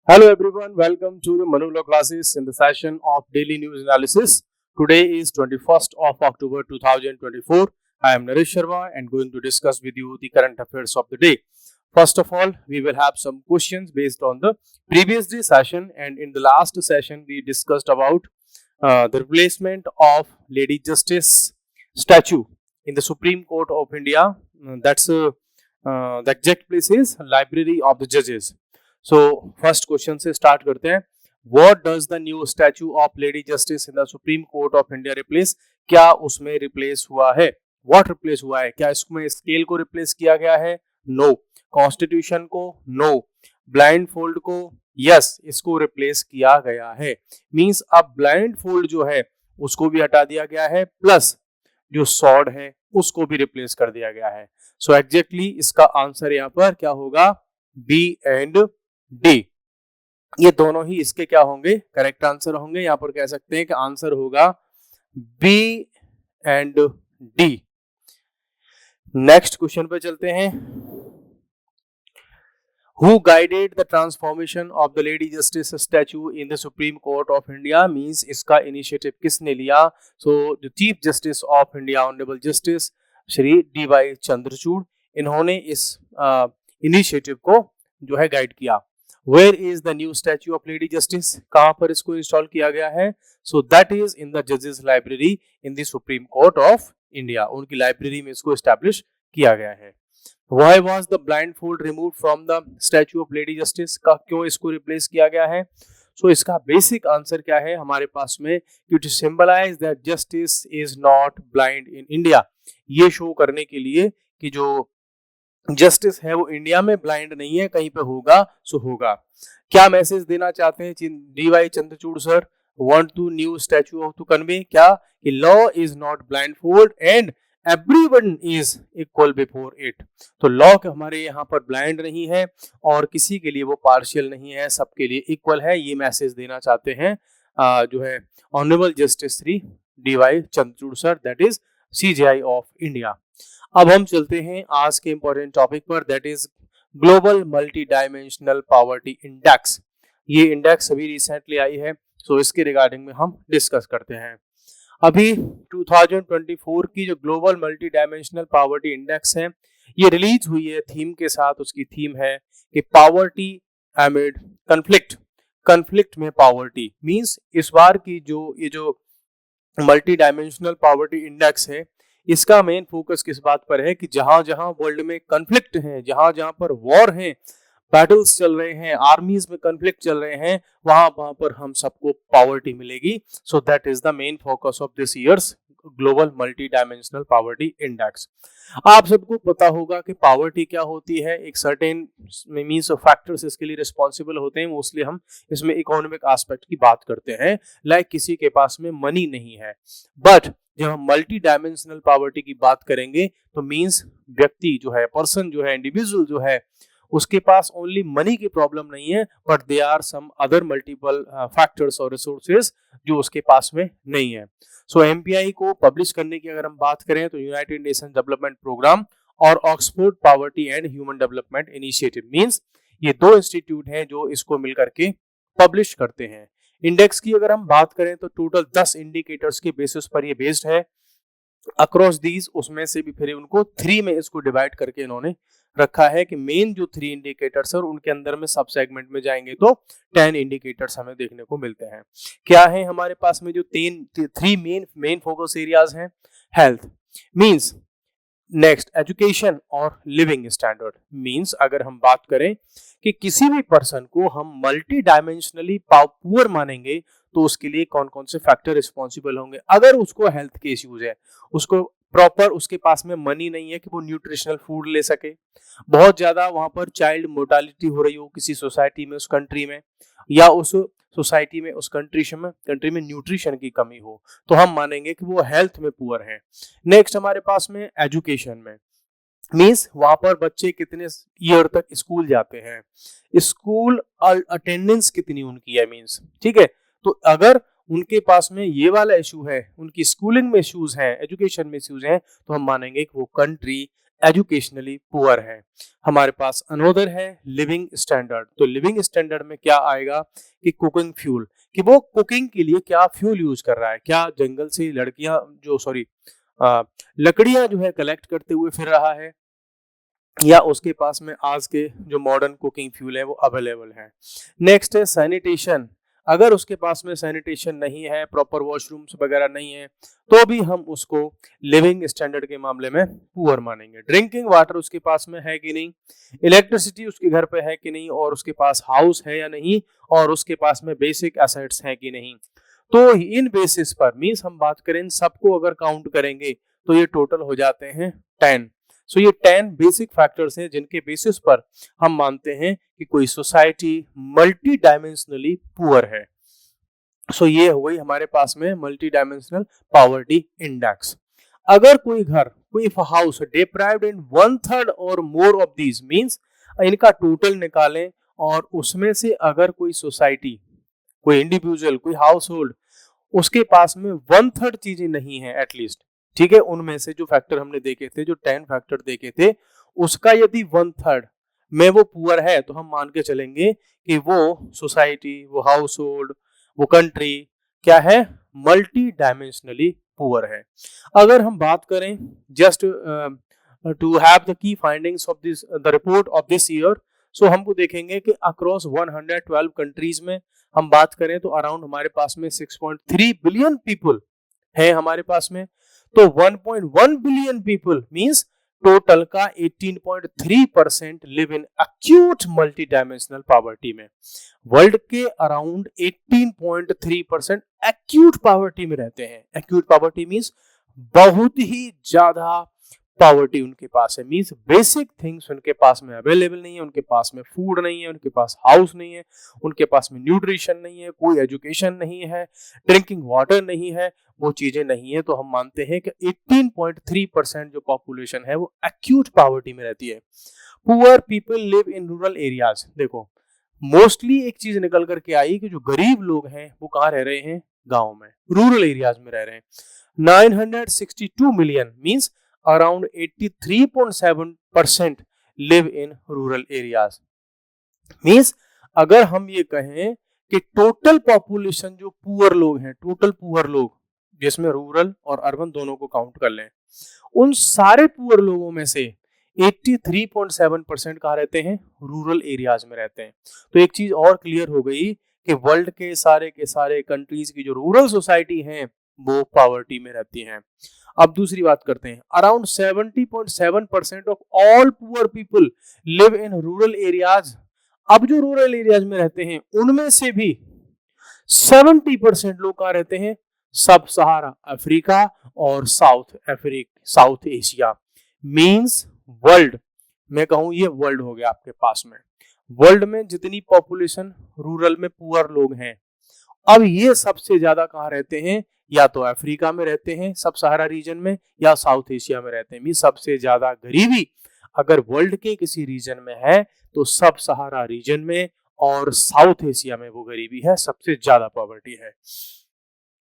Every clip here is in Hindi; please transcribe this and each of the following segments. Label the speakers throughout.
Speaker 1: Hello everyone, welcome to the Manula classes in the session of daily news analysis. Today is 21st of October 2024. I am Naresh Sharma and going to discuss with you the current affairs of the day. First of all, we will have some questions based on the previous day session, and in the last session we discussed about the replacement of Lady Justice statue in the Supreme Court of India. The exact place is Library of the Judges. So first question से स्टार्ट करते हैं. What does the new statue of Lady Justice in the Supreme Court of India replace? क्या उसमें रिप्लेस हुआ है? What रिप्लेस हुआ है? क्या इसमें स्केल को रिप्लेस किया गया है? No. कॉन्स्टिट्यूशन को? No. ब्लाइंड फोल्ड को? यस, इसको रिप्लेस किया गया है. मींस अब ब्लाइंड फोल्ड जो है उसको भी हटा दिया गया है, प्लस जो सॉर्ड है उसको भी रिप्लेस कर दिया गया है. सो एग्जैक्टली इसका आंसर यहाँ पर क्या होगा? B and D. ये दोनों ही इसके क्या होंगे? करेक्ट आंसर होंगे. यहां पर कह सकते हैं कि आंसर होगा B and D. Next question पे चलते हैं. Who guided the transformation of the Lady Justice statue in the Supreme Court of India? Means इसका इनिशिएटिव किसने लिया? So the Chief Justice of India, Honorable Justice Shri D.Y.. Chandrachud, इन्होंने इस इनिशिएटिव को जो है गाइड किया. Where is the new statue of Lady Justice? कहाँ पर इसको इंस्टॉल किया गया है? So that is in the Judges Library in the Supreme Court of India. उनकी लाइब्रेरी में इसको एस्टैब्लिश किया गया है. Why was the blindfold removed from the statue of Lady Justice? का क्यों इसको रिप्लेस किया गया है? So इसका बेसिक आंसर क्या है हमारे पास में? To symbolize that justice is not blind in India. ये शो करने के लिए कि जो जस्टिस है वो इंडिया में ब्लाइंड नहीं है, कहीं पे होगा सो होगा. क्या मैसेज देना चाहते हैं D Y. Chandrachud sir? Want to new statue of to convey क्या? कि law is not blindfold and everyone is equal before it. तो लॉ हमारे यहाँ पर ब्लाइंड नहीं है और किसी के लिए वो पार्शियल नहीं है, सबके लिए इक्वल है. ये मैसेज देना चाहते हैं जो है honourable justice Shri D.Y.. Chandrachud sir, that is CJI of India. अब हम चलते हैं आज के इंपॉर्टेंट टॉपिक पर, that is global multi dimensional poverty index. ये इंडेक्स अभी रिसेंटली आई है, सो इसके रिगार्डिंग में हम डिस्कस करते हैं. अभी 2024 की जो global multi dimensional poverty index है ये रिलीज हुई है थीम के साथ. उसकी थीम है कि पॉवर्टी एमिड कन्फ्लिक्ट. कन्फ्लिक्ट में पॉवर्टी मींस इस बार की जो मल्टी डायमेंशनल पॉवर्टी इंडेक्स है इसका मेन फोकस किस बात पर है कि जहां जहां वर्ल्ड में कन्फ्लिक्ट हैं, जहां जहां पर वॉर हैं, बैटल्स चल रहे हैं, आर्मीज में कन्फ्लिक्ट चल रहे हैं, वहां पर हम सबको पॉवर्टी मिलेगी. So that is the main focus of this years global multi dimensional poverty index. आप सबको पता होगा कि पॉवर्टी क्या होती है. एक सर्टेन मींस फैक्टर्स इसके लिए रिस्पॉन्सिबल होते हैं. मोस्टली हम इसमें इकोनॉमिक एस्पेक्ट की बात करते हैं, लाइक किसी के पास में मनी नहीं है. बट जब हम मल्टी डायमेंशनल पॉवर्टी की बात करेंगे तो मींस व्यक्ति जो है, पर्सन जो है, इंडिविजुअल जो है, उसके पास ओनली मनी की प्रॉब्लम नहीं है, but they are some other multiple factors और रिसोर्सेज जो उसके पास में नहीं है. सो एमपीआई को पब्लिश करने की अगर हम बात करें तो यूनाइटेड नेशन डेवलपमेंट प्रोग्राम और Oxford poverty and human development initiative means ये दो इंस्टीट्यूट हैं जो इसको मिलकर के पब्लिश करते हैं. इंडेक्स की अगर हम बात करें तो टोटल 10 इंडिकेटर्स के बेसिस पर ये बेस्ड है अक्रॉस दीज. उसमें से भी फिर उनको 3 में इसको डिवाइड करके इन्होंने रखा है कि मेन जो 3 इंडिकेटर्स है और उनके अंदर में सब सेगमेंट में जाएंगे तो 10 इंडिकेटर्स हमें देखने को मिलते हैं. क्या है हमारे पास में जो 3 मेन फोकस एरियाज हैं? हेल्थ मींस, नेक्स्ट एजुकेशन और लिविंग स्टैंडर्ड. मींस अगर हम बात करें कि किसी भी पर्सन को हम मल्टी डायमेंशनली पुअर मानेंगे तो उसके लिए कौन कौन से फैक्टर रिस्पॉन्सिबल होंगे. अगर उसको हेल्थ के इश्यूज है, उसको प्रॉपर उसके पास में मनी नहीं है कि वो न्यूट्रिशनल फूड ले सके, बहुत ज्यादा वहां पर चाइल्ड मोर्टालिटी हो रही हो किसी सोसाइटी में, उस कंट्री में, या उस सोसाइटी में, उस कंट्री में न्यूट्रिशन की कमी हो, तो हम मानेंगे कि वो हेल्थ में पुअर है. नेक्स्ट हमारे पास में एजुकेशन में मींस वहां पर बच्चे कितने ईयर तक स्कूल जाते हैं, स्कूल अटेंडेंस कितनी उनकी है मींस. ठीक है, तो अगर उनके पास में ये वाला इशू है, उनकी स्कूलिंग में इश्यूज हैं, एजुकेशन में इश्यूज हैं, तो हम मानेंगे कि वो कंट्री एजुकेशनली पुअर है। हमारे पास अनोदर है लिविंग स्टैंडर्ड। तो लिविंग स्टैंडर्ड में क्या आएगा कि कुकिंग फ्यूल, कि वो कुकिंग के लिए क्या फ्यूल यूज कर रहा है, क्या जंगल से लकड़ियां जो है कलेक्ट करते हुए फिर रहा है, या उसके पास में आज के जो मॉडर्न कुकिंग फ्यूल है वो अवेलेबल है। नेक्स्ट है सैनिटेशन। अगर उसके पास में सैनिटेशन नहीं है, प्रॉपर वॉशरूम्स वगैरह नहीं है, तो भी हम उसको लिविंग स्टैंडर्ड के मामले में पुअर मानेंगे। ड्रिंकिंग वाटर उसके पास में है कि नहीं, इलेक्ट्रिसिटी उसके घर पे है कि नहीं, और उसके पास हाउस है या नहीं, और उसके पास में बेसिक एसेट्स हैं कि नहीं। तो इन बेसिस पर मीन्स हम बात करें इन सबको अगर काउंट करेंगे तो ये टोटल हो जाते हैं 10। सो ये 10 बेसिक फैक्टर्स हैं जिनके बेसिस पर हम मानते हैं कि कोई सोसाइटी मल्टी डायमेंशनली पुअर है। सो ये हो गई हमारे पास में मल्टी डायमेंशनल पॉवर्टी इंडेक्स। अगर कोई घर, कोई हाउस डिप्राइव्ड इन 1/3 और मोर ऑफ दीज मींस इनका टोटल निकालें, और उसमें से अगर कोई सोसाइटी, कोई इंडिविजुअल, कोई हाउस होल्ड, उसके पास में 1/3 चीजें नहीं है एटलीस्ट, ठीक है, उनमें से जो फैक्टर हमने देखे थे, जो 10 फैक्टर देखे थे, उसका यदि 1/3 में वो पुअर है, तो हम मान के चलेंगे कि वो सोसाइटी, वो हाउस होल्ड, वो कंट्री क्या है, मल्टी डायमेंशनली पुअर है। अगर हम बात करें just to have the key findings of this the report of this year, so हमको देखेंगे कि अक्रॉस 112 कंट्रीज में हम बात करें तो अराउंड हमारे पास में 6.3 बिलियन पीपल है हमारे पास में। तो 1.1 बिलियन पीपल मींस टोटल का 18.3% live in acute multi dimensional poverty में। वर्ल्ड के अराउंड 18.3% एक्यूट पॉवर्टी में रहते हैं। एक्यूट पॉवर्टी मींस बहुत ही ज्यादा पॉवर्टी उनके पास है, मींस बेसिक थिंग्स उनके पास में अवेलेबल नहीं है, उनके पास में फूड नहीं है, उनके पास हाउस नहीं है, उनके पास में न्यूट्रिशन नहीं है, कोई एजुकेशन नहीं है, ड्रिंकिंग वाटर नहीं है, वो चीजें नहीं है। तो हम मानते हैं कि 18.3% जो पॉपुलेशन है वो एक्यूट पॉवर्टी में रहती है। Poor people live in rural areas. देखो मोस्टली एक चीज निकल करके आई कि जो गरीब लोग हैं वो कहाँ रह रहे हैं, गाँव में, रूरल एरियाज में रह रहे हैं। 962 million means around 83.7% live in rural areas. Means अगर हम ये कहें कि टोटल पॉपुलेशन जो पुअर लोग हैं, टोटल पुअर लोग जिसमें रूरल और अर्बन दोनों को काउंट कर लें, उन सारे पुअर लोगों में से 83.7% कहाँ रहते हैं, रूरल एरियाज में रहते हैं। तो एक चीज और क्लियर हो गई कि वर्ल्ड के सारे कंट्रीज की जो रूरल सोसाइटी हैं वो पॉवर्टी में रहती हैं। अब दूसरी बात करते हैं, around 70.7% of all poor people live in rural areas. अब जो रूरल एरियाज में रहते हैं उनमें से भी 70% लोग कहाँ रहते हैं, सब सहारा अफ्रीका और साउथ एशिया। मींस वर्ल्ड मैं कहूं ये वर्ल्ड हो गया आपके पास में, वर्ल्ड में जितनी पॉपुलेशन रूरल में पुअर लोग हैं, अब ये सबसे ज्यादा कहाँ रहते हैं, या तो अफ्रीका में रहते हैं सब सहारा रीजन में, या साउथ एशिया में रहते हैं। मींस सबसे ज्यादा गरीबी अगर वर्ल्ड के किसी रीजन में है तो सब सहारा रीजन में और साउथ एशिया में वो गरीबी है, सबसे ज्यादा पॉवर्टी है।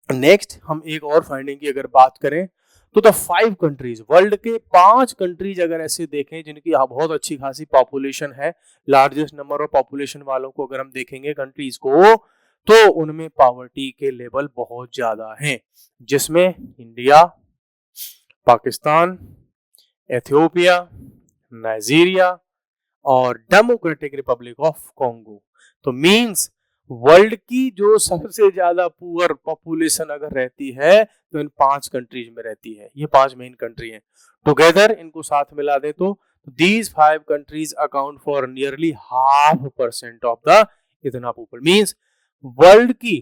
Speaker 1: नेक्स्ट हम एक और फाइंडिंग की अगर बात करें तो द 5 कंट्रीज, वर्ल्ड के 5 कंट्रीज अगर ऐसे देखें जिनकी बहुत अच्छी खासी पॉपुलेशन है, लार्जेस्ट नंबर ऑफ पॉपुलेशन वालों को अगर हम देखेंगे कंट्रीज को, तो उनमें पॉवर्टी के लेवल बहुत ज्यादा हैं, जिसमें इंडिया, पाकिस्तान, एथियोपिया, नाइजीरिया और डेमोक्रेटिक रिपब्लिक ऑफ कॉन्गो। तो मींस वर्ल्ड की जो सबसे ज्यादा पुअर पॉपुलेशन अगर रहती है तो इन 5 कंट्रीज में रहती है। ये 5 मेन कंट्री हैं, टुगेदर इनको साथ मिला दे तो these 5 countries account for nearly 0.5% of the इतना पीपल। मींस वर्ल्ड की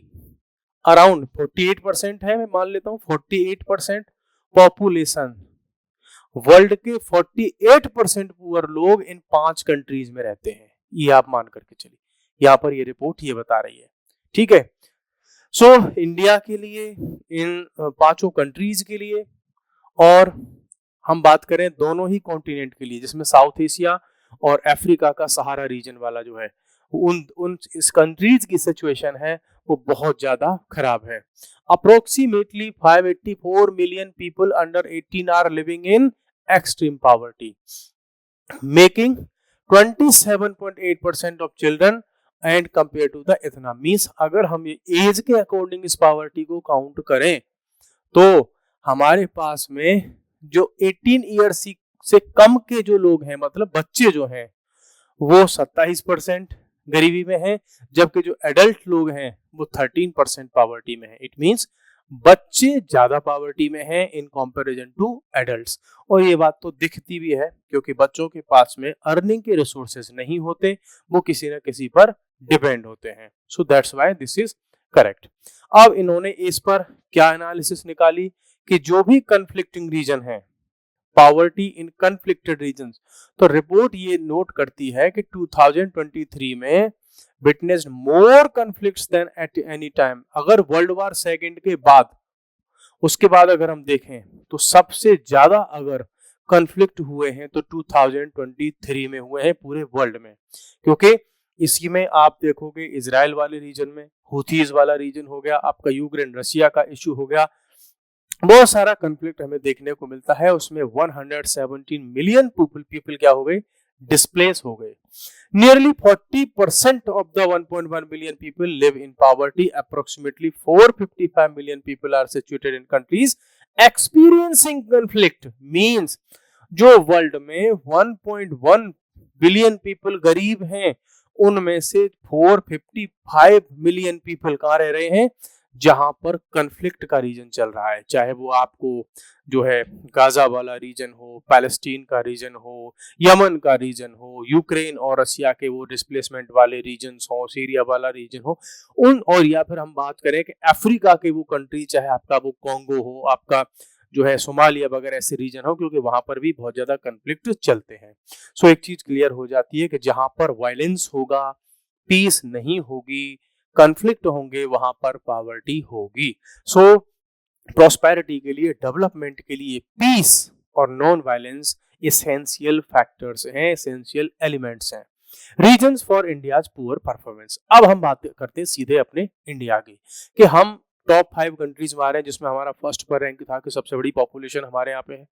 Speaker 1: अराउंड 48% है, मैं मान लेता हूं 48% पॉपुलेशन, वर्ल्ड के 48% पुअर लोग इन 5 कंट्रीज में रहते हैं। ये आप मान करके चलिए, यहाँ पर ये रिपोर्ट ये बता रही है, ठीक है। सो इंडिया के लिए, इन 5 कंट्रीज के लिए, और हम बात करें दोनों ही कॉन्टिनेंट के लिए जिसमें साउथ एशिया और अफ्रीका का सहारा रीजन वाला जो है, उन इस कंट्रीज की सिचुएशन है वो बहुत ज्यादा खराब है। Approximately 584 million people under 18 are living in extreme poverty, making 27.8% of children and compared to the इतना मीन्स अगर हम ये एज के अकॉर्डिंग इस पॉवर्टी को काउंट करें तो हमारे पास में जो 18 ईयर्स से कम के जो लोग हैं, मतलब बच्चे जो हैं, वो 27% गरीबी में हैं, जबकि जो एडल्ट लोग हैं वो 13% पॉवर्टी में है। इट मींस बच्चे ज्यादा पॉवर्टी में हैं इन कंपैरिजन टू एडल्ट्स। और ये बात तो दिखती भी है क्योंकि बच्चों के पास में अर्निंग के रिसोर्सेज नहीं होते, वो किसी न किसी पर डिपेंड होते हैं। So that's why this is correct. अब इन्होंने इस पर क्या एनालिसिस निकाली कि जो भी कन्फ्लिक्टिंग रीजन है, पॉवर्टी इन कन्फ्लिक्टेड रीजन्स, तो रिपोर्ट ये नोट करती है कि 2023 में witnessed more conflicts than at any time. अगर वर्ल्ड वार सेकंड के बाद, उसके बाद अगर हम देखें तो सबसे ज्यादा अगर कन्फ्लिक्ट हुए हैं तो 2023 में हुए हैं पूरे वर्ल्ड में। क्योंकि इसी में आप देखोगे इजराइल वाले रीजन में हुथीज वाला रीजन हो गया, आपका यूक्रेन रशिया का इश्यू हो गया, बहुत सारा कन्फ्लिक्ट हमें देखने को मिलता है। उसमें 117 मिलियन पीपल क्या हो गए, डिस्प्लेस हो गए। Nearly 40% of the 1.1 billion people live in poverty. Approximately 455 million people are situated in countries experiencing conflict. Means जो वर्ल्ड में 1.1 बिलियन पीपल गरीब हैं, उनमें से 455 मिलियन पीपल कहाँ रह रहे हैं, जहां पर कन्फ्लिक्ट का रीजन चल रहा है। चाहे वो आपको जो है गाजा वाला रीजन हो, पैलेस्टीन का रीजन हो, यमन का रीजन हो, यूक्रेन और रशिया के वो डिस्प्लेसमेंट वाले रीजन्स हो, सीरिया वाला रीजन हो, उन, और या फिर हम बात करें कि अफ्रीका के वो कंट्री, चाहे आपका वो कॉन्गो हो, आपका जो है सोमालिया वगैरह ऐसे रीजन हो, क्योंकि वहां पर भी बहुत ज्यादा कन्फ्लिक्ट चलते हैं। सो एक चीज क्लियर हो जाती है कि जहां पर वायलेंस होगा, पीस नहीं होगी, कन्फ्लिक्ट होंगे, वहां पर पॉवर्टी होगी। सो प्रॉस्पेरिटी के लिए, डेवलपमेंट के लिए पीस और नॉन वायलेंस एसेंशियल फैक्टर्स हैं, एसेंशियल एलिमेंट्स हैं। Reasons for India's poor performance. अब हम बात करते हैं सीधे अपने इंडिया की कि हम टॉप 5 कंट्रीज में आ रहे हैं, जिसमें हमारा फर्स्ट पर रैंक था कि सबसे बड़ी पॉपुलेशन हमारे यहाँ पे है।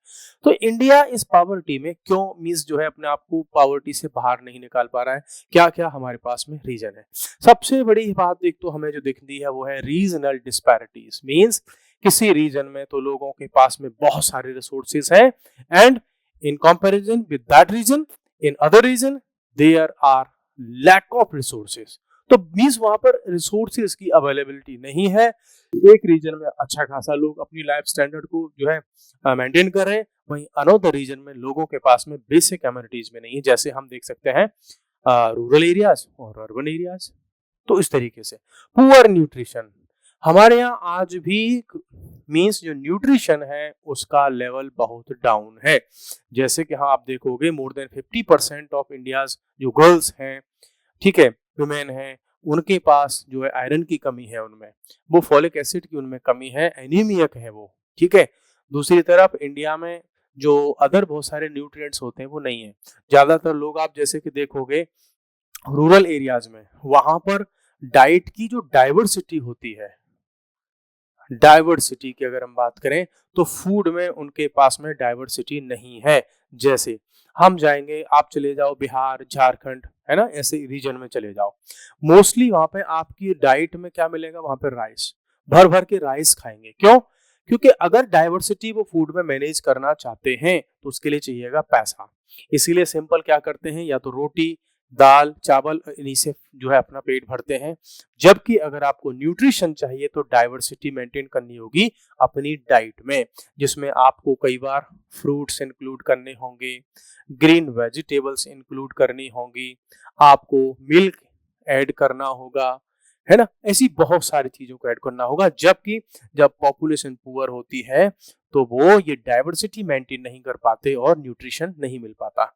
Speaker 1: तो इंडिया इस पॉवर्टी में क्यों, मींस जो है अपने आप को पॉवर्टी से बाहर नहीं निकाल पा रहा है, क्या क्या हमारे पास में रीजन है। सबसे बड़ी बात एक तो हमें जो दिखती है वो है रीजनल डिस्पैरिटीज। मींस किसी रीजन में तो लोगों के पास में बहुत सारे रिसोर्सेज हैं, and in comparison with that region, in other region there are lack of resources. तो मींस वहां पर रिसोर्सेज की अवेलेबिलिटी नहीं है। एक रीजन में अच्छा खासा लोग अपनी लाइफ स्टैंडर्ड को जो है मेंटेन कर रहे हैं, वहीं अनदर रीजन में लोगों के पास में बेसिक कम्युनिटीज में नहीं है, जैसे हम देख सकते हैं रूरल एरियाज और अर्बन एरियाज। तो इस तरीके से पुअर न्यूट्रिशन हमारे यहाँ आज भी, मींस जो न्यूट्रिशन है उसका लेवल बहुत डाउन है। जैसे कि हाँ आप देखोगे मोर देन 50% ऑफ इंडियाज जो गर्ल्स हैं, ठीक है, वुमेन हैं, उनके पास जो है आयरन की कमी है, उनमें वो फॉलिक एसिड की उनमें कमी है, एनीमियक है वो, ठीक है। दूसरी तरफ इंडिया में जो अदर बहुत सारे न्यूट्रिएंट्स होते हैं वो नहीं है। ज्यादातर लोग आप जैसे कि देखोगे रूरल एरियाज में, वहां पर डाइट की जो डाइवर्सिटी होती है, डाइवर्सिटी की अगर हम बात करें तो फूड में उनके पास में डाइवर्सिटी नहीं है। जैसे हम जाएंगे, आप चले जाओ बिहार, झारखंड, है ना, ऐसे रीजन में चले जाओ, मोस्टली वहां पे आपकी डाइट में क्या मिलेगा, वहां पे राइस, भर भर के राइस खाएंगे। क्यों? क्योंकि अगर डाइवर्सिटी वो फूड में मैनेज करना चाहते हैं तो उसके लिए चाहिएगा पैसा। इसीलिए सिंपल क्या करते हैं, या तो रोटी, दाल, चावल, इन्हीं से जो है अपना पेट भरते हैं। जबकि अगर आपको न्यूट्रिशन चाहिए तो डाइवर्सिटी मेंटेन करनी होगी अपनी डाइट में, जिसमें आपको कई बार फ्रूट्स इंक्लूड करने होंगे, ग्रीन वेजिटेबल्स इंक्लूड करनी होंगी, आपको मिल्क ऐड करना होगा, है ना, ऐसी बहुत सारी चीजों को ऐड करना होगा। जबकि जब पॉपुलेशन पुअर होती है तो वो ये डाइवर्सिटी मेंटेन नहीं कर पाते और न्यूट्रिशन नहीं मिल पाता।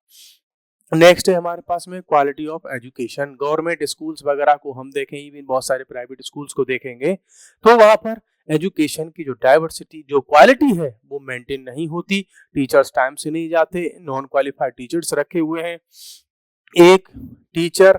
Speaker 1: नेक्स्ट है हमारे पास में quality of education. Government schools वगैरह को हम देखें, इवन बहुत सारे प्राइवेट स्कूल्स को देखेंगे तो वहां पर एजुकेशन की जो डाइवर्सिटी, जो क्वालिटी है वो मेंटेन नहीं होती। टीचर्स टाइम से नहीं जाते, नॉन क्वालिफाइड टीचर्स रखे हुए हैं, एक टीचर,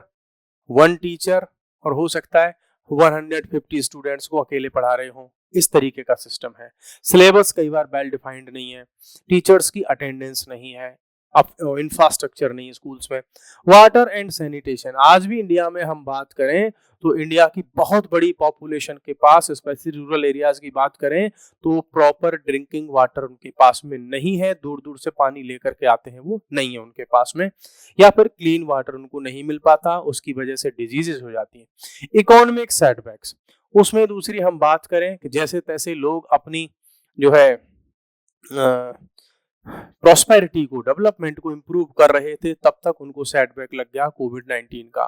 Speaker 1: वन टीचर, और हो सकता है 150 स्टूडेंट्स को अकेले पढ़ा रहे हो, इस तरीके का सिस्टम है। सिलेबस कई बार वेल डिफाइंड नहीं है, टीचर्स की अटेंडेंस नहीं है, अब इंफ्रास्ट्रक्चर नहीं है स्कूल्स में। वाटर एंड सैनिटेशन, आज भी इंडिया में हम बात करें तो इंडिया की बहुत बड़ी पॉपुलेशन के पास, स्पेशली रूरल एरियाज की बात करें तो प्रॉपर ड्रिंकिंग वाटर उनके पास में नहीं है, दूर दूर से पानी लेकर के आते हैं वो नहीं है उनके पास में, या फिर क्लीन वाटर उनको नहीं मिल पाता, उसकी वजह से डिजीजेस हो जाती हैं। इकोनॉमिक सेटबैक्स, उसमें दूसरी हम बात करें कि जैसे तैसे लोग अपनी जो है प्रॉस्पेरिटी को, डेवलपमेंट को इम्प्रूव कर रहे थे, तब तक उनको सेटबैक लग गया कोविड-19 का।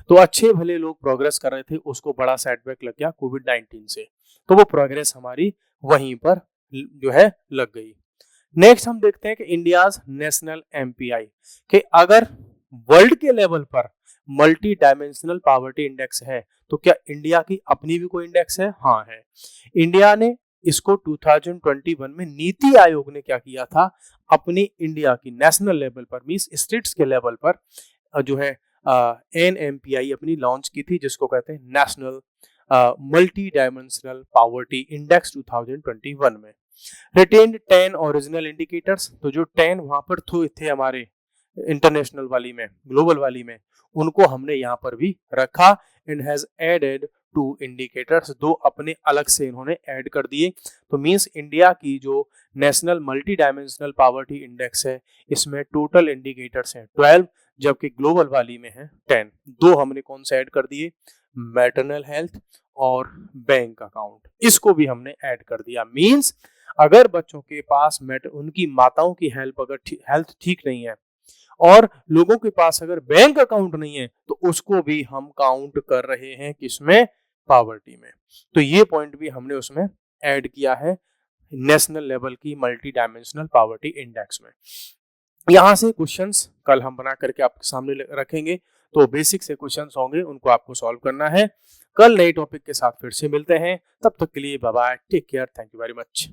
Speaker 1: तो अच्छे भले लोग प्रोग्रेस कर रहे थे, उसको बड़ा सेटबैक लग गया कोविड-19 से, तो वो प्रोग्रेस हमारी वहीं पर जो है लग गई। नेक्स्ट हम देखते हैं कि इंडियाज नेशनल एमपीआई, कि अगर वर्ल्ड के लेवल पर मल्टी डायमेंशनल पॉवर्टी इंडेक्स है तो क्या इंडिया की अपनी भी कोई इंडेक्स है? हाँ है। इंडिया ने इसको 2021 में नीति आयोग ने क्या किया था, अपनी इंडिया की नेशनल लेवल पर मींस स्टेट्स के लेवल पर जो है एनएमपीआई अपनी लॉन्च की थी, जिसको कहते हैं national multi dimensional poverty index 2021 में। रिटेन्ड 10 ओरिजिनल इंडिकेटर्स, तो जो 10 वहां पर थे हमारे इंटरनेशनल वाली में, ग्लोबल वाली में, उनको हमने यहाँ पर भी रखा एंड हैज एडेड 2 इंडिकेटर्स, 2 अपने अलग से इन्होंने ऐड कर दिए। तो मींस इंडिया की जो national multi dimensional poverty index है, इसमें टोटल इंडिकेटर्स हैं 12, जबकि ग्लोबल वाली में है 10। 2 हमने कौन से ऐड कर दिए, मैटरनल हेल्थ और बैंक अकाउंट, इसको भी हमने ऐड कर दिया। मींस अगर बच्चों के पास उनकी माताओं की हेल्थ ठीक नहीं है और लोगों के पास अगर बैंक अकाउंट नहीं है, तो उसको भी हम काउंट कर रहे हैं किसमें, पॉवर्टी में। तो ये पॉइंट भी हमने उसमें ऐड किया है नेशनल लेवल की मल्टी डायमेंशनल पॉवर्टी इंडेक्स में। यहां से क्वेश्चंस कल हम बना करके आपके सामने रखेंगे, तो बेसिक से क्वेश्चंस होंगे, उनको आपको सॉल्व करना है। कल नए टॉपिक के साथ फिर से मिलते हैं, तब तक के लिए bye bye, take care, thank you very much.